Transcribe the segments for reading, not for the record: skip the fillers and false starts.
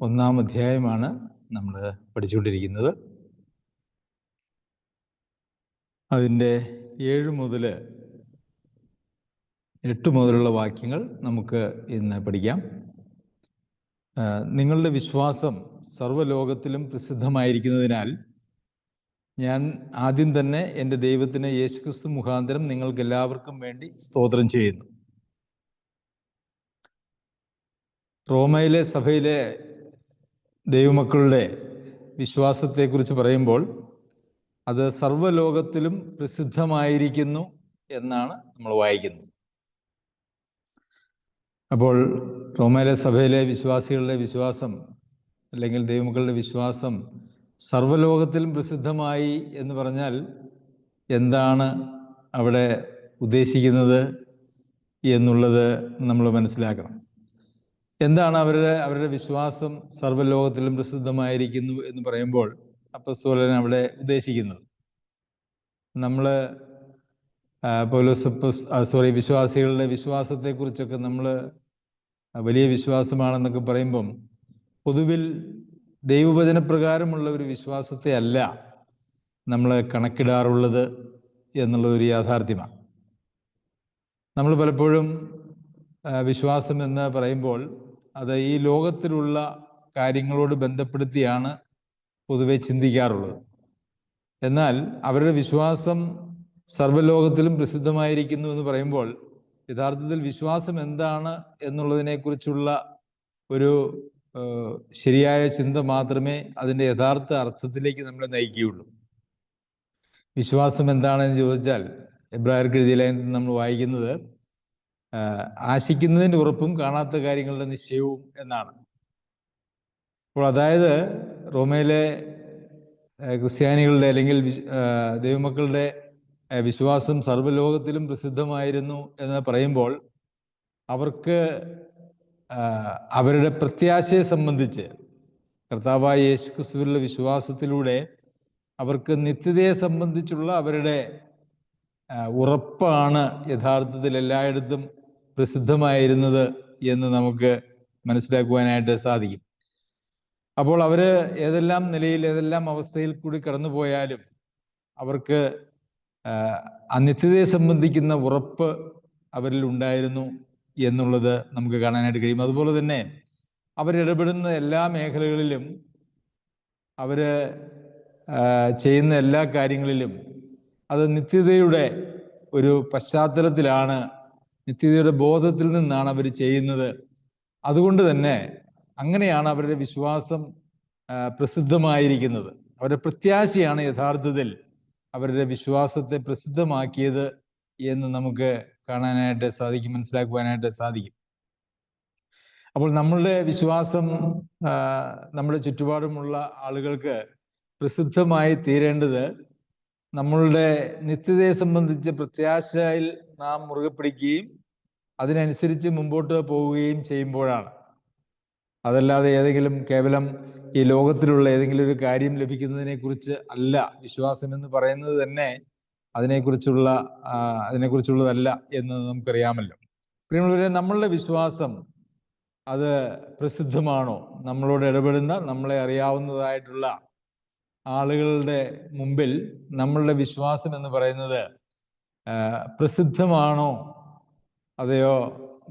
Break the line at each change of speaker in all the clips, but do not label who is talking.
ഒന്നാം അധ്യായമാണ് നമ്മൾ പഠിച്ചുകൊണ്ടിരിക്കുന്നത്. അതിൻ്റെ 7 മുതൽ 8 മുതലുള്ള വാക്യങ്ങൾ നമുക്ക് ഇന്ന് പഠിക്കാം. നിങ്ങളുടെ വിശ്വാസം സർവ്വലോകത്തിലും പ്രസിദ്ധമായിരിക്കുന്നതിനാൽ ഞാൻ ആദ്യം തന്നെ എൻ്റെ ദൈവത്തിന് യേശുക്രിസ്തു മുഖാന്തരം നിങ്ങൾക്ക് എല്ലാവർക്കും വേണ്ടി സ്തോത്രം ചെയ്യുന്നു. റോമയിലെ സഭയിലെ ദൈവമക്കളുടെ വിശ്വാസത്തെക്കുറിച്ച് പറയുമ്പോൾ അത് സർവ്വലോകത്തിലും പ്രസിദ്ധമായിരിക്കുന്നു എന്നാണ് നമ്മൾ വായിക്കുന്നത്. അപ്പോൾ റോമയിലെ സഭയിലെ വിശ്വാസികളുടെ വിശ്വാസം അല്ലെങ്കിൽ ദൈവമക്കളുടെ വിശ്വാസം സർവ്വലോകത്തിലും പ്രസിദ്ധമായി എന്ന് പറഞ്ഞാൽ എന്താണ് അവിടെ ഉദ്ദേശിക്കുന്നത് എന്നുള്ളത് നമ്മൾ മനസ്സിലാക്കണം. എന്താണ് അവരുടെ വിശ്വാസം സർവ്വലോകത്തിലും പ്രസിദ്ധമായിരിക്കുന്നു എന്ന് പറയുമ്പോൾ അപ്പോസ്തലൻ അവിടെ ഉദ്ദേശിക്കുന്നത്? നമ്മൾ വിശ്വാസികളുടെ വിശ്വാസത്തെക്കുറിച്ചൊക്കെ നമ്മൾ വലിയ വിശ്വാസമാണെന്നൊക്കെ പറയുമ്പം പൊതുവിൽ ദൈവവചനപ്രകാരമുള്ള ഒരു വിശ്വാസത്തെ അല്ല നമ്മൾ കണക്കിടാറുള്ളത് എന്നുള്ളതൊരു യാഥാർത്ഥ്യമാണ്. നമ്മൾ പലപ്പോഴും വിശ്വാസം എന്ന് പറയുമ്പോൾ അത് ഈ ലോകത്തിലുള്ള കാര്യങ്ങളോട് ബന്ധപ്പെടുത്തിയാണ് പൊതുവെ ചിന്തിക്കാറുള്ളത്. എന്നാൽ അവരുടെ വിശ്വാസം സർവ്വലോകത്തിലും പ്രസിദ്ധമായിരിക്കുന്നു എന്ന് പറയുമ്പോൾ യഥാർത്ഥത്തിൽ വിശ്വാസം എന്താണ് എന്നുള്ളതിനെക്കുറിച്ചുള്ള ഒരു ശരിയായ ചിന്ത മാത്രമേ അതിൻ്റെ യഥാർത്ഥ അർത്ഥത്തിലേക്ക് നമ്മളെ നയിക്കുകയുള്ളൂ. വിശ്വാസം എന്താണെന്ന് ചോദിച്ചാൽ എബ്രായർക്ക് എഴുതിയ ലേഖനത്തിൽ നമ്മൾ വായിക്കുന്നത് ആശിക്കുന്നതിൻ്റെ ഉറപ്പും കാണാത്ത കാര്യങ്ങളുടെ നിശ്ചയവും എന്നാണ്. അപ്പോൾ അതായത് റോമയിലെ ക്രിസ്ത്യാനികളുടെ അല്ലെങ്കിൽ ദൈവമക്കളുടെ വിശ്വാസം സർവ്വലോകത്തിലും പ്രസിദ്ധമായിരുന്നു എന്ന് പറയുമ്പോൾ അവർക്ക് അവരുടെ പ്രത്യാശയെ സംബന്ധിച്ച് കർത്താവായ യേശുക്രിസ്തുവിലുള്ള വിശ്വാസത്തിലൂടെ അവർക്ക് നിത്യതയെ സംബന്ധിച്ചുള്ള അവരുടെ ഉറപ്പാണ് യഥാർത്ഥത്തിൽ എല്ലായിടത്തും പ്രസിദ്ധമായിരുന്നത് എന്ന് നമുക്ക് മനസ്സിലാക്കുവാനായിട്ട് സാധിക്കും. അപ്പോൾ അവർ ഏതെല്ലാം നിലയിൽ ഏതെല്ലാം അവസ്ഥയിൽ കൂടി കടന്നു പോയാലും അവർക്ക് നിത്യതയെ സംബന്ധിക്കുന്ന ഉറപ്പ് അവരിൽ ഉണ്ടായിരുന്നു എന്നുള്ളത് നമുക്ക് കാണാനായിട്ട് കഴിയും. അതുപോലെ തന്നെ അവരിടപെടുന്ന എല്ലാ മേഖലകളിലും അവർ ചെയ്യുന്ന എല്ലാ കാര്യങ്ങളിലും അത് നിത്യതയുടെ ഒരു പശ്ചാത്തലത്തിലാണ്, നിത്യതയുടെ ബോധത്തിൽ നിന്നാണ് അവർ ചെയ്യുന്നത്. അതുകൊണ്ട് തന്നെ അങ്ങനെയാണ് അവരുടെ വിശ്വാസം പ്രസിദ്ധമായിരിക്കുന്നത്. അവരുടെ പ്രത്യാശയാണ് യഥാർത്ഥത്തിൽ അവരുടെ വിശ്വാസത്തെ പ്രസിദ്ധമാക്കിയത് എന്ന് നമുക്ക് കാണാനായിട്ട് സാധിക്കും, മനസ്സിലാക്കുവാനായിട്ട് സാധിക്കും. അപ്പോൾ നമ്മളുടെ വിശ്വാസം നമ്മുടെ ചുറ്റുപാടുമുള്ള ആളുകൾക്ക് പ്രസിദ്ധമായി തീരേണ്ടത് നമ്മളുടെ നിത്യതയെ സംബന്ധിച്ച പ്രത്യാശയിൽ നാം മുറുകെ പിടിക്കുകയും അതിനനുസരിച്ച് മുമ്പോട്ട് പോവുകയും ചെയ്യുമ്പോഴാണ്. അതല്ലാതെ കേവലം ഈ ലോകത്തിലുള്ള ഏതെങ്കിലും ഒരു കാര്യം ലഭിക്കുന്നതിനെ കുറിച്ച് അല്ല വിശ്വാസം എന്ന് പറയുന്നത് തന്നെ അതിനെക്കുറിച്ചുള്ളതല്ല എന്ന് നമുക്കറിയാമല്ലോ. പ്രിയമുള്ളവരെ, നമ്മളുടെ വിശ്വാസം അത് പ്രസിദ്ധമാണോ? നമ്മളോട് ഇടപെടുന്ന, നമ്മളെ അറിയാവുന്നതായിട്ടുള്ള ആളുകളുടെ മുമ്പിൽ നമ്മളുടെ വിശ്വാസം എന്ന് പറയുന്നത് പ്രസിദ്ധമാണോ? അതെയോ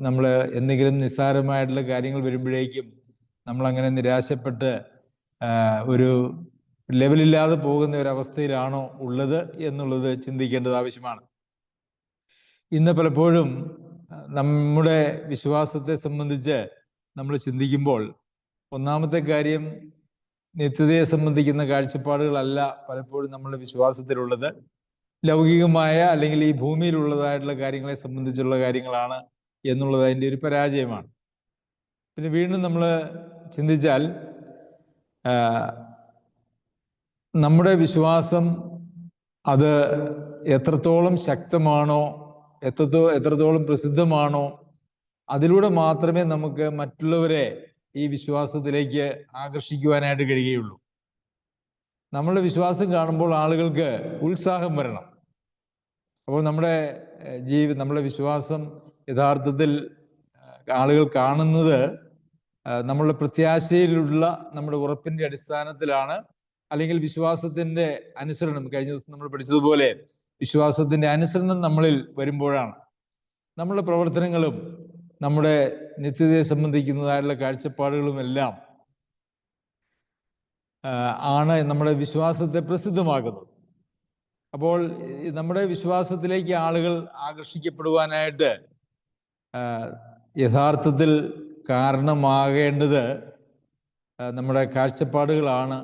നമ്മൾ എന്തെങ്കിലും നിസ്സാരമായിട്ടുള്ള കാര്യങ്ങൾ വരുമ്പോഴേക്കും നമ്മളങ്ങനെ നിരാശപ്പെട്ട് ഒരു ലെവലില്ലാതെ പോകുന്ന ഒരവസ്ഥയിലാണോ ഉള്ളത് എന്നുള്ളത് ചിന്തിക്കേണ്ടത് ആവശ്യമാണ്. ഇന്ന് പലപ്പോഴും നമ്മുടെ വിശ്വാസത്തെ സംബന്ധിച്ച് നമ്മൾ ചിന്തിക്കുമ്പോൾ ഒന്നാമത്തെ കാര്യം നിത്യതയെ സംബന്ധിക്കുന്ന കാഴ്ചപ്പാടുകളല്ല പലപ്പോഴും നമ്മളുടെ വിശ്വാസത്തിലുള്ളത്. ലൗകികമായ അല്ലെങ്കിൽ ഈ ഭൂമിയിലുള്ളതായിട്ടുള്ള കാര്യങ്ങളെ സംബന്ധിച്ചുള്ള കാര്യങ്ങളാണ് എന്നുള്ളത് അതിൻ്റെ ഒരു പരാജയമാണ്. പിന്നെ വീണ്ടും നമ്മൾ ചിന്തിച്ചാൽ നമ്മുടെ വിശ്വാസം അത് എത്രത്തോളം ശക്തമാണോ, എത്രത്തോളം പ്രസിദ്ധമാണോ, അതിലൂടെ മാത്രമേ നമുക്ക് മറ്റുള്ളവരെ ഈ വിശ്വാസത്തിലേക്ക് ആകർഷിക്കുവാനായിട്ട് കഴിയുകയുള്ളൂ. നമ്മളുടെ വിശ്വാസം കാണുമ്പോൾ ആളുകൾക്ക് ഉത്സാഹം വരണം. അപ്പോൾ നമ്മുടെ വിശ്വാസം യഥാർത്ഥത്തിൽ ആളുകൾ കാണുന്നത് നമ്മളുടെ പ്രത്യാശയിലുള്ള നമ്മുടെ ഉറപ്പിന്റെ അടിസ്ഥാനത്തിലാണ്, അല്ലെങ്കിൽ വിശ്വാസത്തിന്റെ അനുസരണം, കഴിഞ്ഞ ദിവസം നമ്മൾ പഠിച്ചതുപോലെ വിശ്വാസത്തിന്റെ അനുസരണം നമ്മളിൽ വരുമ്പോഴാണ് നമ്മളുടെ പ്രവർത്തനങ്ങളും നമ്മുടെ നിത്യതയെ സംബന്ധിക്കുന്നതായിട്ടുള്ള കാഴ്ചപ്പാടുകളും എല്ലാം ആണ് നമ്മുടെ വിശ്വാസത്തെ പ്രസിദ്ധമാക്കുന്നത്. അപ്പോൾ നമ്മുടെ വിശ്വാസത്തിലേക്ക് ആളുകൾ ആകർഷിക്കപ്പെടുവാനായിട്ട് യഥാർത്ഥത്തിൽ കാരണമാകേണ്ടത് നമ്മുടെ കാഴ്ചപ്പാടുകളാണ്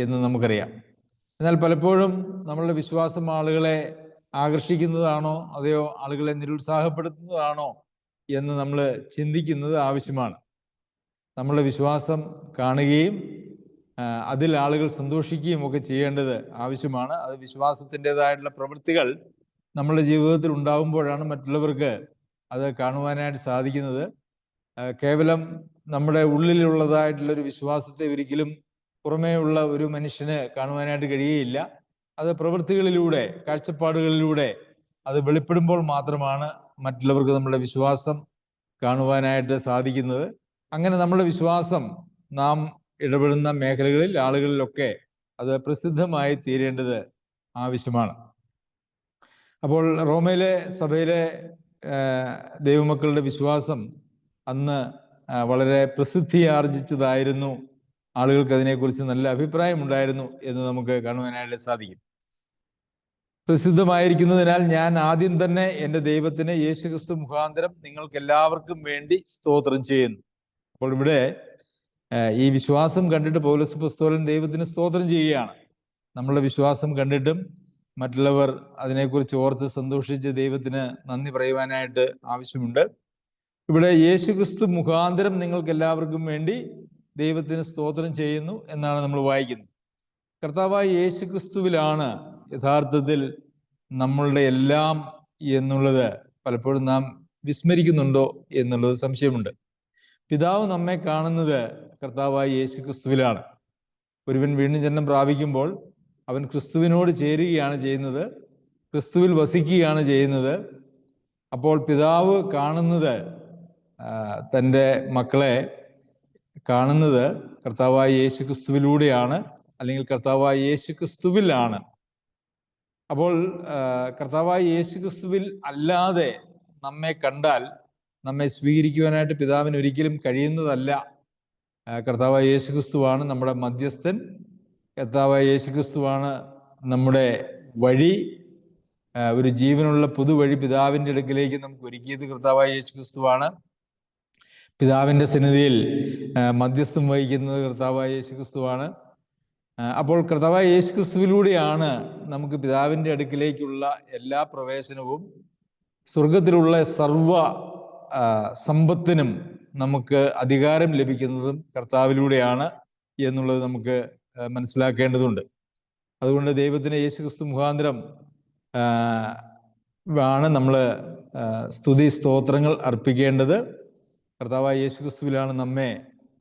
എന്ന് നമുക്കറിയാം. എന്നാൽ പലപ്പോഴും നമ്മളുടെ വിശ്വാസം ആളുകളെ ആകർഷിക്കുന്നതാണോ അതെയോ ആളുകളെ നിരുത്സാഹപ്പെടുത്തുന്നതാണോ എന്ന് നമ്മൾ ചിന്തിക്കുന്നത് ആവശ്യമാണ്. നമ്മളുടെ വിശ്വാസം കാണുകയും അതിൽ ആളുകൾ സന്തോഷിക്കുകയും ഒക്കെ ചെയ്യേണ്ടത് ആവശ്യമാണ്. അത് വിശ്വാസത്തിൻ്റെതായിട്ടുള്ള പ്രവൃത്തികൾ നമ്മളുടെ ജീവിതത്തിൽ ഉണ്ടാകുമ്പോഴാണ് മറ്റുള്ളവർക്ക് അത് കാണുവാനായിട്ട് സാധിക്കുന്നത്. കേവലം നമ്മുടെ ഉള്ളിലുള്ളതായിട്ടുള്ളൊരു വിശ്വാസത്തെ ഒരിക്കലും പുറമേ ഉള്ള ഒരു മനുഷ്യന് കാണുവാനായിട്ട് കഴിയുകയില്ല. അത് പ്രവൃത്തികളിലൂടെ, കാഴ്ചപ്പാടുകളിലൂടെ അത് വെളിപ്പെടുമ്പോൾ മാത്രമാണ് മറ്റുള്ളവർക്ക് നമ്മുടെ വിശ്വാസം കാണുവാനായിട്ട് സാധിക്കുന്നത്. അങ്ങനെ നമ്മുടെ വിശ്വാസം നാം ഇടപെടുന്ന മേഖലകളിൽ, ആളുകളിലൊക്കെ അത് പ്രസിദ്ധമായി തീരേണ്ടത് ആവശ്യമാണ്. അപ്പോൾ റോമയിലെ സഭയിലെ ദൈവമക്കളുടെ വിശ്വാസം അന്ന് വളരെ പ്രസിദ്ധി ആർജിച്ചതായിരുന്നു. ആളുകൾക്ക് അതിനെക്കുറിച്ച് നല്ല അഭിപ്രായമുണ്ടായിരുന്നു എന്ന് നമുക്ക് കാണുവാനായിട്ട് സാധിക്കും. പ്രസിദ്ധമായിരിക്കുന്നതിനാൽ ഞാൻ ആദ്യം തന്നെ എൻ്റെ ദൈവത്തിന് യേശുക്രിസ്തു മുഖാന്തരം നിങ്ങൾക്ക് എല്ലാവർക്കും വേണ്ടി സ്തോത്രം ചെയ്യുന്നു. അപ്പോൾ ഇവിടെ ഈ വിശ്വാസം കണ്ടിട്ട് പൗലോസ് അപ്പോസ്തലൻ ദൈവത്തിന് സ്തോത്രം ചെയ്യുകയാണ്. നമ്മളുടെ വിശ്വാസം കണ്ടിട്ടും മറ്റുള്ളവർ അതിനെക്കുറിച്ച് ഓർത്ത് സന്തോഷിച്ച് ദൈവത്തിന് നന്ദി പറയുവാനായിട്ട് ആവശ്യമുണ്ട്. ഇവിടെ യേശുക്രിസ്തു മുഖാന്തരം നിങ്ങൾക്ക് എല്ലാവർക്കും വേണ്ടി ദൈവത്തിന് സ്തോത്രം ചെയ്യുന്നു എന്നാണ് നമ്മൾ വായിക്കുന്നത്. കർത്താവായ യേശുക്രിസ്തുവിലാണ് യഥാർത്ഥത്തിൽ നമ്മളുടെ എല്ലാം എന്നുള്ളത് പലപ്പോഴും നാം വിസ്മരിക്കുന്നുണ്ടോ എന്നുള്ളത് സംശയമുണ്ട്. പിതാവ് നമ്മെ കാണുന്നത് കർത്താവായ യേശുക്രിസ്തുവിലാണ്. ഒരുവൻ വീണ്ടും ജന്മം പ്രാപിക്കുമ്പോൾ അവൻ ക്രിസ്തുവിനോട് ചേരുകയാണ് ചെയ്യുന്നത്, ക്രിസ്തുവിൽ വസിക്കുകയാണ് ചെയ്യുന്നത്. അപ്പോൾ പിതാവ് കാണുന്നത്, തൻ്റെ മക്കളെ കാണുന്നത് കർത്താവായ യേശുക്രിസ്തുവിലൂടെയാണ്, അല്ലെങ്കിൽ കർത്താവായ യേശുക്രിസ്തുവിലാണ്. അപ്പോൾ കർത്താവായ യേശുക്രിസ്തുവിൽ അല്ലാതെ നമ്മെ കണ്ടാൽ നമ്മെ സ്വീകരിക്കുവാനായിട്ട് പിതാവിന് ഒരിക്കലും കഴിയുന്നതല്ല. കർത്താവായ യേശുക്രിസ്തുവാണ് നമ്മുടെ മധ്യസ്ഥൻ, കർത്താവായ യേശുക്രിസ്തുവാണ് നമ്മുടെ വഴി. ഒരു ജീവനുള്ള പുതുവഴി പിതാവിൻ്റെ അടുക്കിലേക്ക് നമുക്ക് ഒരുക്കിയത് കർത്താവായ യേശുക്രിസ്തുവാണ്. പിതാവിൻ്റെ സന്നിധിയിൽ മധ്യസ്ഥം വഹിക്കുന്നത് കർത്താവായ യേശുക്രിസ്തുവാണ്. അപ്പോൾ കർത്താവായ യേശുക്രിസ്തുവിലൂടെയാണ് നമുക്ക് പിതാവിൻ്റെ അടുക്കിലേക്കുള്ള എല്ലാ പ്രവേശനവും, സ്വർഗത്തിലുള്ള സർവ സമ്പത്തിനും നമുക്ക് അധികാരം ലഭിക്കുന്നതും കർത്താവിലൂടെയാണ് എന്നുള്ളത് നമുക്ക് മനസ്സിലാക്കേണ്ടതുണ്ട്. അതുകൊണ്ട് ദൈവത്തിന് യേശുക്രിസ്തു മുഖാന്തരം ആണ് നമ്മൾ സ്തുതി സ്തോത്രങ്ങൾ അർപ്പിക്കേണ്ടത്. കർത്താവായ യേശുക്രിസ്തുവിലാണ് നമ്മെ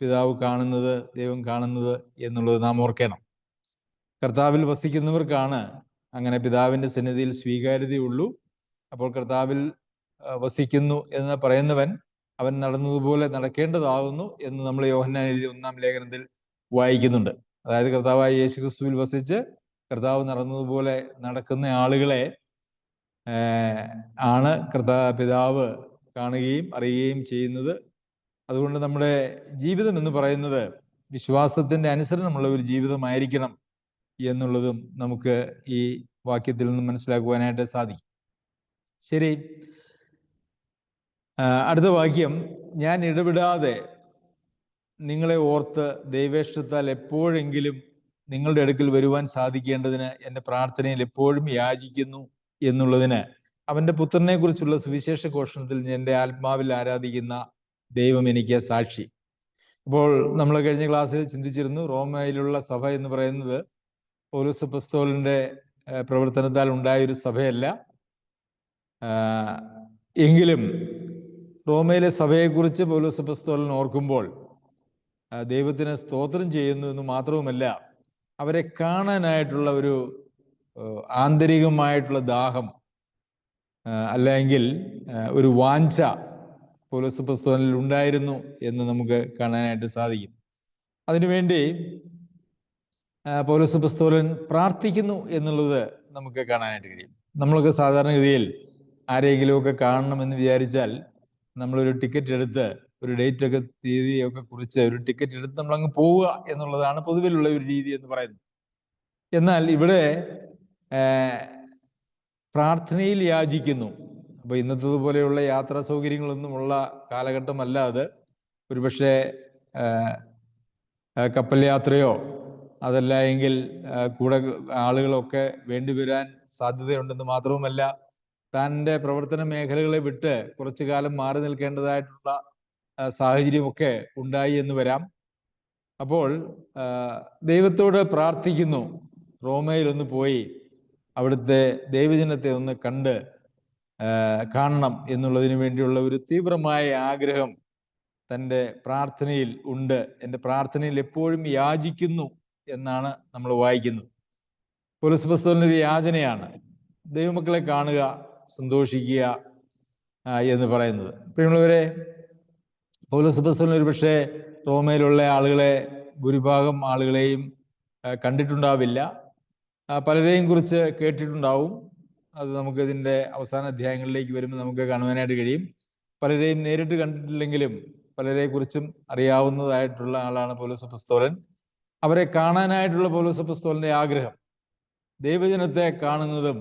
പിതാവ് കാണുന്നത്, ദൈവം കാണുന്നത് എന്നുള്ളത് നാം ഓർക്കണം. കർത്താവിൽ വസിക്കുന്നവർക്കാണ് അങ്ങനെ പിതാവിൻ്റെ സന്നിധിയിൽ സ്വീകാര്യതയുള്ളൂ. അപ്പോൾ കർത്താവിൽ വസിക്കുന്നു എന്ന് പറയുന്നവൻ അവൻ നടന്നതുപോലെ നടക്കേണ്ടതാകുന്നു എന്ന് നമ്മൾ യോഹന്നാൻ എഴുതിയ 1-ാം ലേഖനത്തിൽ വായിക്കുന്നുണ്ട്. അതായത് കർത്താവായ യേശുക്രിസ്തുവിൽ വസിച്ച് കർത്താവ് നടന്നതുപോലെ നടക്കുന്ന ആളുകളെ ആണ് പിതാവ് കാണുകയും അറിയുകയും ചെയ്യുന്നത്. അതുകൊണ്ട് നമ്മുടെ ജീവിതം എന്ന് പറയുന്നത് വിശ്വാസത്തിൻ്റെ അനുസരണമുള്ള ഒരു ജീവിതമായിരിക്കണം എന്നുള്ളതും നമുക്ക് ഈ വാക്യത്തിൽ നിന്നും മനസ്സിലാക്കുവാനായിട്ട് സാധിക്കും. ശരി, അടുത്ത വാക്യം, ഞാൻ ഇടപെടാതെ നിങ്ങളെ ഓർത്ത് ദൈവേഷ്ടത്താൽ എപ്പോഴെങ്കിലും നിങ്ങളുടെ അടുക്കൽ വരുവാൻ സാധിക്കേണ്ടതിന് എൻ്റെ പ്രാർത്ഥനയിൽ എപ്പോഴും യാചിക്കുന്നു എന്നുള്ളതിന് അവൻ്റെ പുത്രനെ കുറിച്ചുള്ള സുവിശേഷ ഘോഷണത്തിൽ എൻ്റെ ആത്മാവിൽ ആരാധിക്കുന്ന ദൈവം എനിക്ക് സാക്ഷി. അപ്പോൾ നമ്മൾ കഴിഞ്ഞ ക്ലാസ്സിൽ ചിന്തിച്ചിരുന്നു, റോമയിലുള്ള സഭ എന്ന് പറയുന്നത് പൗലോസ് അപ്പോസ്തലന്റെ പ്രവർത്തനത്താൽ ഉണ്ടായൊരു സഭയല്ല. എങ്കിലും റോമയിലെ സഭയെക്കുറിച്ച് പൗലോസ് അപ്പോസ്തലൻ ഓർക്കുമ്പോൾ ദൈവത്തിന് സ്തോത്രം ചെയ്യുന്നു എന്ന് മാത്രവുമല്ല, അവരെ കാണാനായിട്ടുള്ള ഒരു ആന്തരികമായിട്ടുള്ള ദാഹം അല്ലെങ്കിൽ ഒരു വാഞ്ച പൗലോസ് അപ്പോസ്തലനിൽ ഉണ്ടായിരുന്നു എന്ന് നമുക്ക് കാണാനായിട്ട് സാധിക്കും. അതിനുവേണ്ടി പൗലോസ് അപ്പോസ്തലൻ പ്രാർത്ഥിക്കുന്നു എന്നുള്ളത് നമുക്ക് കാണാനായിട്ട് കഴിയും. നമ്മളൊക്കെ സാധാരണഗതിയിൽ ആരെങ്കിലുമൊക്കെ കാണണമെന്ന് വിചാരിച്ചാൽ നമ്മളൊരു ടിക്കറ്റ് എടുത്ത് ഒരു ഡേറ്റ് ഒക്കെ തീയതിയൊക്കെ കുറിച്ച് ഒരു ടിക്കറ്റ് എടുത്ത് നമ്മളങ്ങ് പോവുക എന്നുള്ളതാണ് പൊതുവിലുള്ള ഒരു രീതി എന്ന് പറയുന്നത്. എന്നാൽ ഇവിടെ പ്രാർത്ഥനയിൽ യാചിക്കുന്നു. അപ്പോൾ ഇന്നത്തതുപോലെയുള്ള യാത്രാ സൗകര്യങ്ങളൊന്നുമുള്ള കാലഘട്ടമല്ല അത്. ഒരുപക്ഷെ കപ്പൽ യാത്രയോ അതല്ല എങ്കിൽ കൂടെ ആളുകളൊക്കെ വേണ്ടിവരാൻ സാധ്യതയുണ്ടെന്ന് മാത്രവുമല്ല, തൻ്റെ പ്രവർത്തന മേഖലകളെ വിട്ട് കുറച്ചു കാലം മാറി നിൽക്കേണ്ടതായിട്ടുള്ള സാഹചര്യമൊക്കെ ഉണ്ടായി എന്ന് വരാം. അപ്പോൾ ദൈവത്തോട് പ്രാർത്ഥിക്കുന്നു, റോമയിൽ ഒന്ന് പോയി അവിടുത്തെ ദൈവജനത്തെ ഒന്ന് കാണണം എന്നുള്ളതിന് വേണ്ടിയുള്ള ഒരു തീവ്രമായ ആഗ്രഹം തൻ്റെ പ്രാർത്ഥനയിൽ ഉണ്ട്. എൻ്റെ പ്രാർത്ഥനയിൽ എപ്പോഴും യാചിക്കുന്നു എന്നാണ് നമ്മൾ വായിക്കുന്നത്. പൗലോസ് അപ്പോസ്തലന്റെ ഒരു യാചനയാണ് ദൈവമക്കളെ കാണുക, സന്തോഷിക്കുക എന്ന് പറയുന്നത്. പ്രിയമുള്ളവരെ, പൗലോസ് അപ്പോസ്തലൻ ഒരു പക്ഷേ റോമയിലുള്ള ആളുകളെ, ഭൂരിഭാഗം ആളുകളെയും കണ്ടിട്ടുണ്ടാവില്ല. പലരെയും കുറിച്ച് കേട്ടിട്ടുണ്ടാവും. അത് നമുക്ക് ഇതിൻ്റെ അവസാന അധ്യായങ്ങളിലേക്ക് വരുമ്പോൾ നമുക്ക് കാണുവാനായിട്ട് കഴിയും. പലരെയും നേരിട്ട് കണ്ടിട്ടില്ലെങ്കിലും പലരെ കുറിച്ചും അറിയാവുന്നതായിട്ടുള്ള ആളാണ് പൗലോസ് അപ്പോസ്തലൻ. അവരെ കാണാനായിട്ടുള്ള പൗലോസ് അപ്പോസ്തലന്റെ ആഗ്രഹം, ദൈവജനത്തെ കാണുന്നതും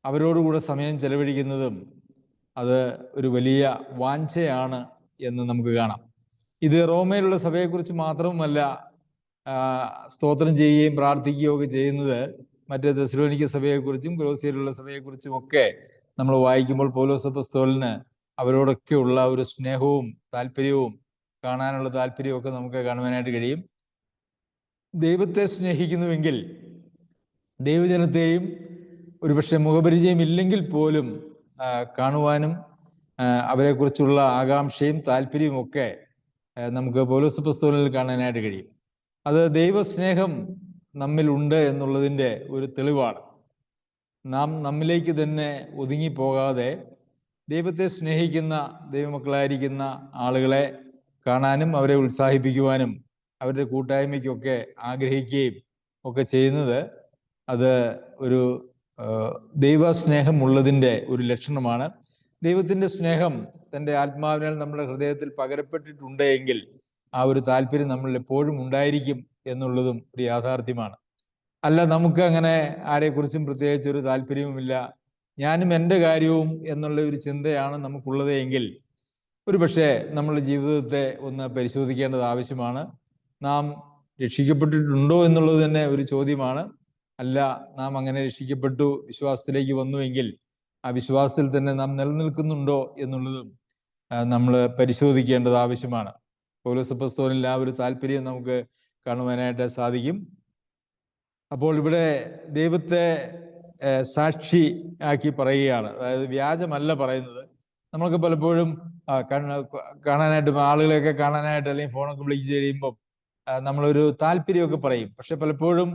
അവരോടുകൂടെ സമയം ചെലവഴിക്കുന്നതും അത് ഒരു വലിയ വാഞ്ചയാണ് എന്ന് നമുക്ക് കാണാം. ഇത് റോമയിലുള്ള സഭയെക്കുറിച്ച് മാത്രമല്ല സ്തോത്രം ചെയ്യുകയും പ്രാർത്ഥിക്കുകയും ഒക്കെ ചെയ്യുന്നത്. മറ്റേ തെസ്സലോനിക്ക സഭയെക്കുറിച്ചും കൊലോസ്യയിലുള്ള സഭയെക്കുറിച്ചും ഒക്കെ നമ്മൾ വായിക്കുമ്പോൾ പൗലോസ് അപ്പോസ്തലന് അവരോടൊക്കെയുള്ള ഒരു സ്നേഹവും താല്പര്യവും കാണാനുള്ള താല്പര്യവും ഒക്കെ നമുക്ക് കാണുവാനായിട്ട് കഴിയും. ദൈവത്തെ സ്നേഹിക്കുന്നുവെങ്കിൽ ദൈവജനത്തെയും ഒരുപക്ഷെ മുഖപരിചയം ഇല്ലെങ്കിൽ പോലും കാണുവാനും അവരെക്കുറിച്ചുള്ള ആകാംക്ഷയും താല്പര്യവും ഒക്കെ നമുക്ക് പൗലോസ് അപ്പോസ്തലനിൽ കാണാനായിട്ട് കഴിയും. അത് ദൈവസ്നേഹം നമ്മിൽ ഉണ്ട് എന്നുള്ളതിൻ്റെ ഒരു തെളിവാണ്. നാം നമ്മിലേക്ക് തന്നെ ഒതുങ്ങിപ്പോകാതെ ദൈവത്തെ സ്നേഹിക്കുന്ന ദൈവമക്കളായിരിക്കുന്ന ആളുകളെ കാണാനും അവരെ ഉത്സാഹിപ്പിക്കുവാനും അവരുടെ കൂട്ടായ്മയ്ക്കൊക്കെ ആഗ്രഹിക്കുകയും ഒക്കെ ചെയ്യുന്നത് അത് ഒരു ദൈവസ്നേഹമുള്ളതിൻ്റെ ഒരു ലക്ഷണമാണ്. ദൈവത്തിൻ്റെ സ്നേഹം തൻ്റെ ആത്മാവിനാൽ നമ്മുടെ ഹൃദയത്തിൽ പകരപ്പെട്ടിട്ടുണ്ട് എങ്കിൽ ആ ഒരു താല്പര്യം നമ്മളിൽ എപ്പോഴും ഉണ്ടായിരിക്കും എന്നുള്ളതും ഒരു യാഥാർത്ഥ്യമാണ്. അല്ല, നമുക്ക് അങ്ങനെ ആരെക്കുറിച്ചും പ്രത്യേകിച്ച് ഒരു താല്പര്യവുമില്ല, ഞാനും എൻ്റെ കാര്യവും എന്നുള്ള ഒരു ചിന്തയാണ് നമുക്കുള്ളത് എങ്കിൽ ഒരു പക്ഷേ നമ്മളുടെ ജീവിതത്തെ ഒന്ന് പരിശോധിക്കേണ്ടത് ആവശ്യമാണ്. നാം രക്ഷിക്കപ്പെട്ടിട്ടുണ്ടോ എന്നുള്ളത് തന്നെ ഒരു ചോദ്യമാണ്. അല്ല, നാം അങ്ങനെ രക്ഷിക്കപ്പെട്ടു, വിശ്വാസത്തിലേക്ക് വന്നുവെങ്കിൽ ആ വിശ്വാസത്തിൽ തന്നെ നാം നിലനിൽക്കുന്നുണ്ടോ എന്നുള്ളതും നമ്മൾ പരിശോധിക്കേണ്ടത് ആവശ്യമാണ്. പൗലോസ് അപ്പോസ്തലനിൽ ആ ഒരു താല്പര്യം നമുക്ക് കാണുവാനായിട്ട് സാധിക്കും. അപ്പോൾ ഇവിടെ ദൈവത്തെ സാക്ഷി ആക്കി പറയുകയാണ്. അതായത് വ്യാജമല്ല പറയുന്നത്. നമ്മളൊക്കെ പലപ്പോഴും കാണാനായിട്ട്, ആളുകളെയൊക്കെ കാണാനായിട്ട് അല്ലെങ്കിൽ ഫോണൊക്കെ വിളിച്ച് കഴിയുമ്പം നമ്മളൊരു താല്പര്യമൊക്കെ പറയും. പക്ഷെ പലപ്പോഴും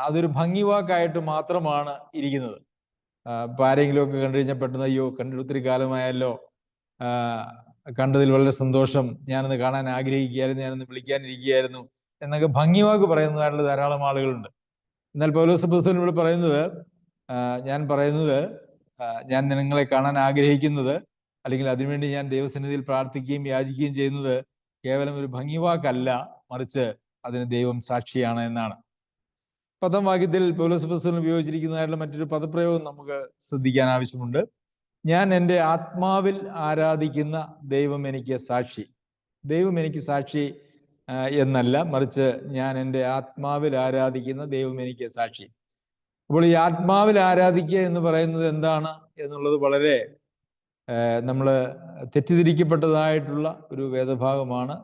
അതൊരു ഭംഗിവാക്കായിട്ട് മാത്രമാണ് ഇരിക്കുന്നത്. ഇപ്പം ആരെങ്കിലുമൊക്കെ കണ്ടു കഴിഞ്ഞാൽ പെട്ടെന്ന് അയ്യോ കണ്ടിട്ട് ഒത്തിരി കാലമായല്ലോ, കണ്ടതിൽ വളരെ സന്തോഷം, ഞാനൊന്ന് കാണാൻ ആഗ്രഹിക്കുകയായിരുന്നു, ഞാനൊന്ന് വിളിക്കാനിരിക്കുകയായിരുന്നു എന്നൊക്കെ ഭംഗിവാക്ക് പറയുന്നതായിട്ടുള്ള ധാരാളം ആളുകളുണ്ട്. എന്നാൽ പൗലോസ് അപ്പോസ്തലൻ ഇവിടെ പറയുന്നത്, ഞാൻ നിങ്ങളെ കാണാൻ ആഗ്രഹിക്കുന്നത് അല്ലെങ്കിൽ അതിനുവേണ്ടി ഞാൻ ദൈവസന്നിധിയിൽ പ്രാർത്ഥിക്കുകയും യാചിക്കുകയും ചെയ്യുന്നത് കേവലം ഒരു ഭംഗിവാക്കല്ല, മറിച്ച് അതിന് ദൈവം സാക്ഷിയാണ് എന്നാണ്. 10ാം വാക്യത്തിൽ പൗലോസ് അപ്പോസ്തലൻ ഉപയോഗിച്ചിരിക്കുന്നതായിട്ടുള്ള മറ്റൊരു പദപ്രയോഗം നമുക്ക് ശ്രദ്ധിക്കാൻ ആവശ്യമുണ്ട്. ഞാൻ എൻ്റെ ആത്മാവിൽ ആരാധിക്കുന്ന ദൈവം എനിക്ക് സാക്ഷി. ദൈവം എനിക്ക് സാക്ഷി എന്നല്ല, മറിച്ച് ഞാൻ എൻ്റെ ആത്മാവിൽ ആരാധിക്കുന്ന ദൈവം എനിക്ക് സാക്ഷി. അപ്പോൾ ഈ ആത്മാവിൽ ആരാധിക്കുക എന്ന് പറയുന്നത് എന്താണ് എന്നുള്ളത് വളരെ നമ്മൾ തെറ്റിദ്ധരിക്കപ്പെട്ടതായിട്ടുള്ള ഒരു വേദഭാഗമാണ്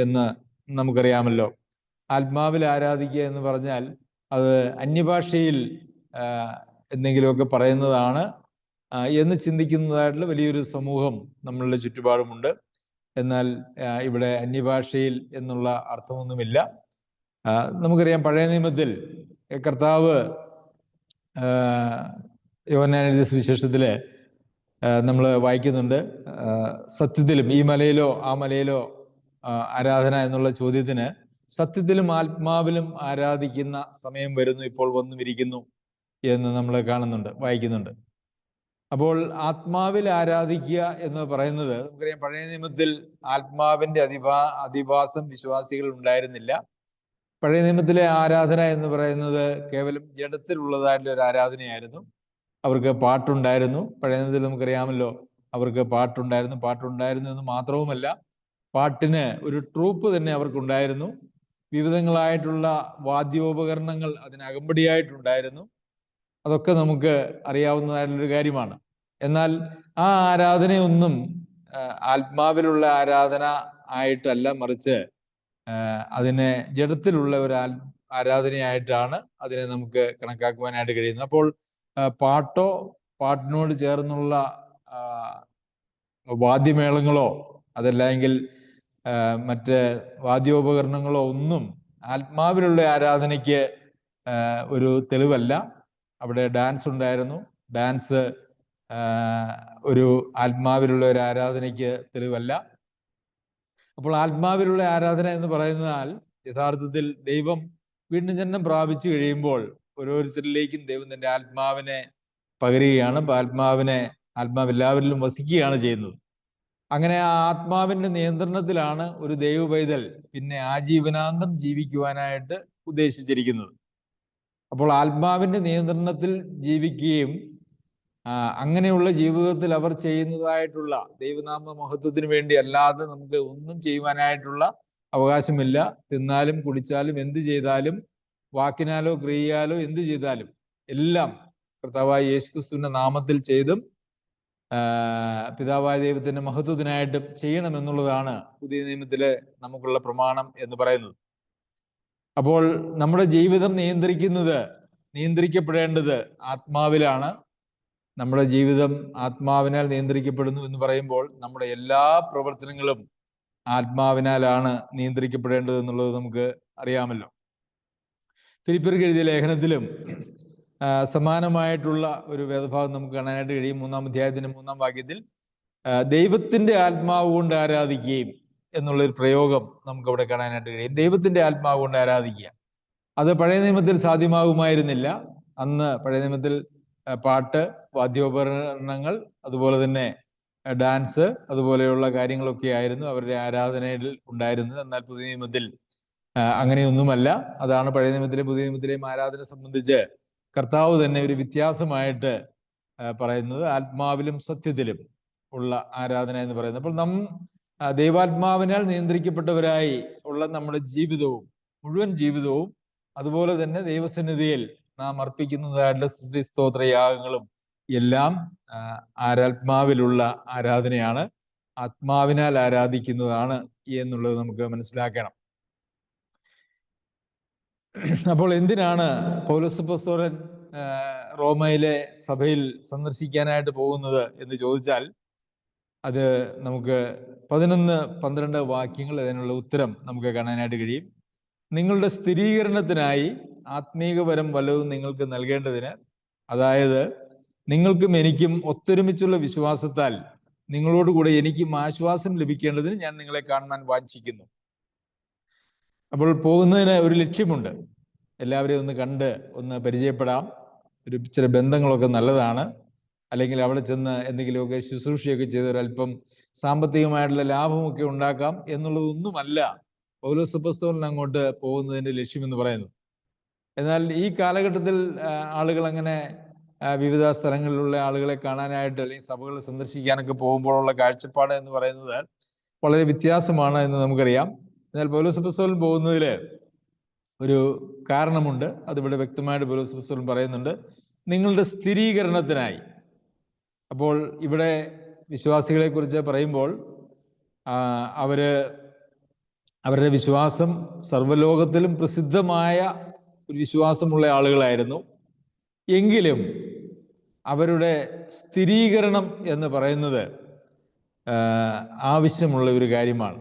എന്ന് നമുക്കറിയാമല്ലോ. ആത്മാവിൽ ആരാധിക്കുക എന്ന് പറഞ്ഞാൽ അത് അന്യഭാഷയിൽ എന്തെങ്കിലുമൊക്കെ പറയുന്നതാണ് എന്ന് ചിന്തിക്കുന്നതായിട്ടുള്ള വലിയൊരു സമൂഹം നമ്മളുടെ ചുറ്റുപാടുമുണ്ട്. എന്നാൽ ഇവിടെ അന്യഭാഷയിൽ എന്നുള്ള അർത്ഥമൊന്നുമില്ല. നമുക്കറിയാം, പഴയ നിയമത്തിൽ കർത്താവ് യോഹന്നാൻ എഴുതിയ സുവിശേഷത്തില് നമ്മൾ വായിക്കുന്നുണ്ട്. സത്യത്തിലും ഈ മലയിലോ ആ മലയിലോ ആരാധന എന്നുള്ള ചോദ്യത്തിന് സത്യത്തിലും ആത്മാവിലും ആരാധിക്കുന്ന സമയം വരുന്നു, ഇപ്പോൾ വന്നുമിരിക്കുന്നു എന്ന് നമ്മൾ കാണുന്നുണ്ട്, വായിക്കുന്നുണ്ട്. അപ്പോൾ ആത്മാവിൽ ആരാധിക്കുക എന്ന് പറയുന്നത്, നമുക്കറിയാം പഴയ നിയമത്തിൽ ആത്മാവിന്റെ അധിവാസം വിശ്വാസികൾ ഉണ്ടായിരുന്നില്ല. പഴയ നിയമത്തിലെ ആരാധന എന്ന് പറയുന്നത് കേവലം ജഡത്തിലുള്ളതായിട്ടുള്ള ഒരു ആരാധനയായിരുന്നു. അവർക്ക് പാട്ടുണ്ടായിരുന്നു. പഴയ നിയമത്തിൽ നമുക്കറിയാമല്ലോ, അവർക്ക് പാട്ടുണ്ടായിരുന്നു എന്ന് മാത്രവുമല്ല, പാട്ടിന് ഒരു ട്രൂപ്പ് തന്നെ അവർക്കുണ്ടായിരുന്നു. വിവിധങ്ങളായിട്ടുള്ള വാദ്യോപകരണങ്ങൾ അതിനകമ്പടിയായിട്ടുണ്ടായിരുന്നു. അതൊക്കെ നമുക്ക് അറിയാവുന്നതായിട്ടുള്ളൊരു കാര്യമാണ്. എന്നാൽ ആ ആരാധനയൊന്നും ആത്മാവിലുള്ള ആരാധന ആയിട്ടല്ല, മറിച്ച് അതിനെ ജഡത്തിലുള്ള ഒരു ആരാധനയായിട്ടാണ് അതിനെ നമുക്ക് കണക്കാക്കുവാനായിട്ട് കഴിയുന്നത്. അപ്പോൾ പാട്ടോ പാട്ടിനോട് ചേർന്നുള്ള വാദ്യമേളങ്ങളോ അതല്ലെങ്കിൽ മറ്റ് വാദ്യോപകരണങ്ങളോ ഒന്നും ആത്മാവിലുള്ള ആരാധനയ്ക്ക് ഒരു തെളിവല്ല. അവിടെ ഡാൻസ് ഉണ്ടായിരുന്നു. ഡാൻസ് ഒരു ആത്മാവിലുള്ള ഒരു ആരാധനയ്ക്ക് തെളിവല്ല. അപ്പോൾ ആത്മാവിലുള്ള ആരാധന എന്ന് പറയുന്നാൽ യഥാർത്ഥത്തിൽ ദൈവം വീണ്ടും ജന്മം പ്രാപിച്ചു കഴിയുമ്പോൾ ഓരോരുത്തരിലേക്കും ദൈവം തന്റെ ആത്മാവിനെ പകരുകയാണ്. ആത്മാവ് എല്ലാവരിലും വസിക്കുകയാണ് ചെയ്യുന്നത്. അങ്ങനെ ആ ആത്മാവിന്റെ നിയന്ത്രണത്തിലാണ് ഒരു ദൈവ പൈതൽ പിന്നെ ആജീവനാന്തം ജീവിക്കുവാനായിട്ട് ഉദ്ദേശിച്ചിരിക്കുന്നത്. അപ്പോൾ ആത്മാവിന്റെ നിയന്ത്രണത്തിൽ ജീവിക്കുകയും അങ്ങനെയുള്ള ജീവിതത്തിൽ അവർ ചെയ്യുന്നതായിട്ടുള്ള ദൈവനാമ മഹത്വത്തിന് വേണ്ടി അല്ലാതെ നമുക്ക് ഒന്നും ചെയ്യുവാനായിട്ടുള്ള അവകാശമില്ല. തിന്നാലും കുടിച്ചാലും എന്ത് ചെയ്താലും, വാക്കിനാലോ ക്രിയയാലോ എന്ത് ചെയ്താലും എല്ലാം കർത്താവായ യേശുക്രിസ്തുവിന്റെ നാമത്തിൽ ചെയ്തും പിതാവായ ദൈവത്തിന്റെ മഹത്വത്തിനായിട്ടും ചെയ്യണമെന്നുള്ളതാണ് പുതിയ നിയമത്തിലെ നമുക്കുള്ള പ്രമാണം എന്ന് പറയുന്നത്. അപ്പോൾ നമ്മുടെ ജീവിതം നിയന്ത്രിക്കപ്പെടേണ്ടത് ആത്മാവിലാണ്. നമ്മുടെ ജീവിതം ആത്മാവിനാൽ നിയന്ത്രിക്കപ്പെടുന്നു എന്ന് പറയുമ്പോൾ നമ്മുടെ എല്ലാ പ്രവർത്തനങ്ങളും ആത്മാവിനാലാണ് നിയന്ത്രിക്കപ്പെടേണ്ടത് എന്നുള്ളത് നമുക്ക് അറിയാമല്ലോ. ഫിലിപ്പിയർക്ക് എഴുതിയ ലേഖനത്തിലും സമാനമായിട്ടുള്ള ഒരു വേദഭാഗം നമുക്ക് കാണാനായിട്ട് കഴിയും. 3-ാം അധ്യായത്തിന്റെ 3-ാം വാക്യത്തിൽ ദൈവത്തിന്റെ ആത്മാവ് കൊണ്ട് ആരാധിക്കുകയും എന്നുള്ളൊരു പ്രയോഗം നമുക്ക് അവിടെ കാണാനായിട്ട് കഴിയും. ദൈവത്തിന്റെ ആത്മാവ് കൊണ്ട് ആരാധിക്കുക, അത് പഴയ നിയമത്തിൽ സാധ്യമാകുമായിരുന്നില്ല. അന്ന് പഴയ നിയമത്തിൽ പാട്ട്, വാദ്യോപകരണങ്ങൾ, അതുപോലെ തന്നെ ഡാൻസ്, അതുപോലെയുള്ള കാര്യങ്ങളൊക്കെ ആയിരുന്നു അവരുടെ ആരാധനയിൽ ഉണ്ടായിരുന്നത്. എന്നാൽ പുതിയ നിയമത്തിൽ അങ്ങനെയൊന്നുമല്ല. അതാണ് പഴയ നിയമത്തിലെയും പുതിയ നിയമത്തിലെയും ആരാധന സംബന്ധിച്ച് കർത്താവ് തന്നെ ഒരു വ്യത്യാസമായിട്ട് പറയുന്നത്, ആത്മാവിലും സത്യത്തിലും ഉള്ള ആരാധന എന്ന് പറയുന്നത്. അപ്പോൾ ദൈവാത്മാവിനാൽ നിയന്ത്രിക്കപ്പെട്ടവരായി ഉള്ള നമ്മുടെ ജീവിതവും, മുഴുവൻ ജീവിതവും, അതുപോലെ തന്നെ ദൈവസന്നിധിയിൽ നാം അർപ്പിക്കുന്നതായിട്ടുള്ള സ്തുതി സ്തോത്ര യാഗങ്ങളും എല്ലാം ആത്മാവിലുള്ള ആരാധനയാണ്, ആത്മാവിനാൽ ആരാധിക്കുന്നതാണ് എന്നുള്ളത് നമുക്ക് മനസ്സിലാക്കണം. അപ്പോൾ എന്തിനാണ് പൗലോസ് അപ്പോസ്തലൻ റോമയിലെ സഭയിൽ സന്ദർശിക്കാനായിട്ട് പോകുന്നത് എന്ന് ചോദിച്ചാൽ, അത് നമുക്ക് 11-12 വാക്യങ്ങൾ അതിനുള്ള ഉത്തരം നമുക്ക് കാണാനായിട്ട് കഴിയും. നിങ്ങളുടെ സ്ഥിരീകരണത്തിനായി ആത്മീകപരം വല്ലതും നിങ്ങൾക്ക് നൽകേണ്ടതിന്, അതായത് നിങ്ങൾക്കും എനിക്കും ഒത്തൊരുമിച്ചുള്ള വിശ്വാസത്താൽ നിങ്ങളോടുകൂടെ എനിക്കും ആശ്വാസം ലഭിക്കേണ്ടതിന് ഞാൻ നിങ്ങളെ കാണുവാൻ വാഞ്ചിക്കുന്നു. അപ്പോൾ പോകുന്നതിന് ഒരു ലക്ഷ്യമുണ്ട്. എല്ലാവരെയും ഒന്ന് കണ്ട് ഒന്ന് പരിചയപ്പെടാം, ഒരു ചില ബന്ധങ്ങളൊക്കെ നല്ലതാണ്. അല്ലെങ്കിൽ അവിടെ ചെന്ന് എന്തെങ്കിലുമൊക്കെ ശുശ്രൂഷയൊക്കെ ചെയ്ത് ഒരല്പം സാമ്പത്തികമായിട്ടുള്ള ലാഭമൊക്കെ ഉണ്ടാക്കാം എന്നുള്ളതൊന്നുമല്ല പൗലോസ് അപ്പോസ്തലൻ അങ്ങോട്ട് പോകുന്നതിന്റെ ലക്ഷ്യമെന്ന് പറയുന്നത്. എന്നാൽ ഈ കാലഘട്ടത്തിൽ ആളുകൾ അങ്ങനെ വിവിധ സ്ഥലങ്ങളിലുള്ള ആളുകളെ കാണാനായിട്ട് അല്ലെങ്കിൽ സഭകൾ സന്ദർശിക്കാനൊക്കെ പോകുമ്പോഴുള്ള കാഴ്ചപ്പാട് എന്ന് പറയുന്നത് വളരെ വ്യത്യാസമാണ് എന്ന് നമുക്കറിയാം. എന്നാൽ പൗലോസ് അപ്പോസ്തലൻ പോകുന്നതിൽ ഒരു കാരണമുണ്ട്. അതിവിടെ വ്യക്തമായിട്ട് പൗലോസ് അപ്പോസ്തലൻ പറയുന്നുണ്ട്, നിങ്ങളുടെ സ്ഥിരീകരണത്തിനായി. അപ്പോൾ ഇവിടെ വിശ്വാസികളെ കുറിച്ച് പറയുമ്പോൾ അവരുടെ വിശ്വാസം സർവ്വലോകത്തിലും പ്രസിദ്ധമായ ഒരു വിശ്വാസമുള്ള ആളുകളായിരുന്നു. എങ്കിലും അവരുടെ സ്ഥിരീകരണം എന്ന് പറയുന്നത് ആവശ്യമുള്ള ഒരു കാര്യമാണ്.